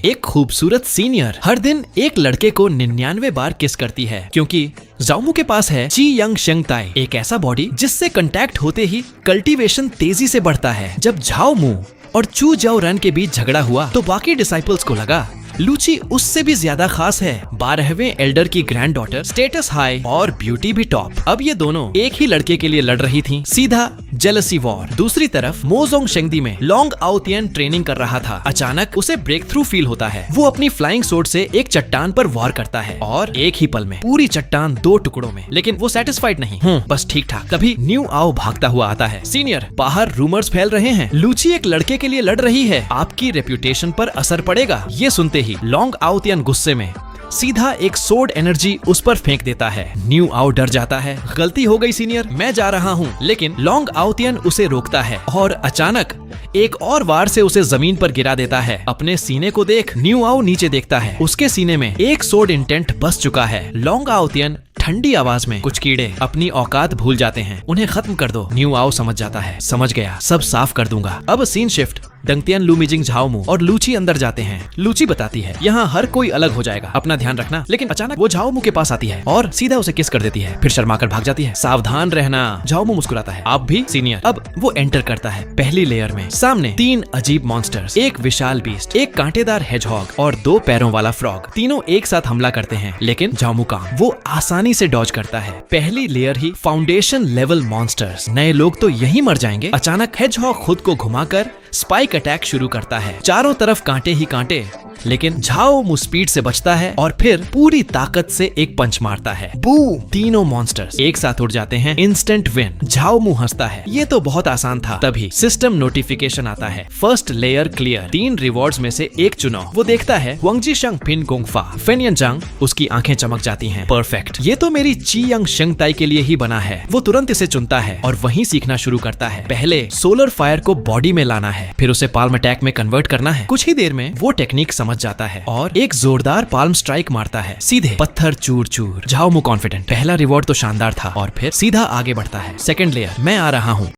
एक खूबसूरत सीनियर हर दिन एक लड़के को 99 बार किस करती है क्योंकि जाओमू के पास है ची यंग शेंगताई, एक ऐसा बॉडी जिससे कांटेक्ट होते ही कल्टीवेशन तेजी से बढ़ता है। जब झाओमू और चू जाओ रन के बीच झगड़ा हुआ तो बाकी डिसाइपल्स को लगा लूची उससे भी ज्यादा खास है। 12वें एल्डर की ग्रैंड डॉटर स्टेटस हाई और ब्यूटी भी टॉप। अब ये दोनों एक ही लड़के के लिए लड़ रही थीं, सीधा जेलसी वॉर। दूसरी तरफ मोजोंग शेंगदी में लोंग आउतियन ट्रेनिंग कर रहा था। अचानक उसे ब्रेक थ्रू फील होता है। वो अपनी फ्लाइंग सोर्ड से एक चट्टान पर वार करता है और एक ही पल में पूरी चट्टान 2 टुकड़ों में। लेकिन वो सेटिस्फाइड नहीं, बस ठीक ठाक। तभी न्यू आओ भागता हुआ आता है। सीनियर, बाहर रूमर्स फैल रहे हैं, लूची एक लड़के के लिए लड़ रही है, आपकी रेप्यूटेशन पर असर पड़ेगा। ये सुनते ही लोंग आउतियन गुस्से में सीधा एक सोर्ड एनर्जी उस पर फेंक देता है। न्यू आओ डर जाता है, गलती हो गई सीनियर, मैं जा रहा हूँ। लेकिन लोंग आउतियन उसे रोकता है और अचानक एक और वार से उसे जमीन पर गिरा देता है। अपने सीने को देख न्यू आओ नीचे देखता है। उसके सीने में एक सोर्ड इंटेंट बस चुका है। लोंग आउतियन ठंडी आवाज में, कुछ कीड़े अपनी औकात भूल जाते हैं, उन्हें खत्म कर दो। न्यू आओ समझ जाता है, समझ गया, सब साफ कर दूंगा। अब सीन शिफ्ट, डंगतियन लूमिजिंग झाओमू और लूची अंदर जाते हैं। लूची बताती है यहाँ हर कोई अलग हो जाएगा, अपना ध्यान रखना। लेकिन अचानक वो झाओमू के पास आती है और सीधा उसे किस कर देती है, फिर शर्माकर भाग जाती है। सावधान रहना, झाओमू मुस्कुराता है, आप भी सीनियर। अब वो एंटर करता है पहली लेयर में। सामने 3 अजीब मॉन्स्टर्स, एक विशाल बीस्ट, एक कांटेदार हेजहॉग और 2 पैरों वाला फ्रॉग। तीनों एक साथ हमला करते हैं, लेकिन झाओमू काम वो आसानी से डॉज करता है। पहली लेयर ही फाउंडेशन लेवल मॉन्स्टर्स, नए लोग तो यही मर जाएंगे। अचानक हेजहॉग खुद को घुमाकर स्पाइक अटैक शुरू करता है। चारों तरफ कांटे ही कांटे, लेकिन झाओमू स्पीड से बचता है और फिर पूरी ताकत से एक पंच मारता है। बूम! तीनों मॉन्स्टर्स एक साथ उड़ जाते हैं। Instant win. झाओमू हंसता है, ये तो बहुत आसान था। तभी सिस्टम नोटिफिकेशन आता है, फर्स्ट लेयर क्लियर। 3 रिवॉर्ड्स में से एक चुनो। वो देखता है वंगजी शंग पिन गोंगफा फेनियन जंग, उसकी आंखें चमक जाती हैं। परफेक्ट, ये तो मेरी ची यंग शेंगताई के लिए ही बना है। वो तुरंत इसे चुनता है और वहीं सीखना शुरू करता है। पहले सोलर फायर को बॉडी में लाना है, फिर उसे पाल्म अटैक में कन्वर्ट करना है। कुछ ही देर में वो टेक्निक समझ जाता है और एक जोरदार पाल्म स्ट्राइक मारता है, सीधे पत्थर चूर चूर। झाओमू कॉन्फिडेंट, पहला रिवॉर्ड तो शानदार था और फिर सीधा आगे बढ़ता है। सेकंड लेयर, मैं आ रहा हूँ।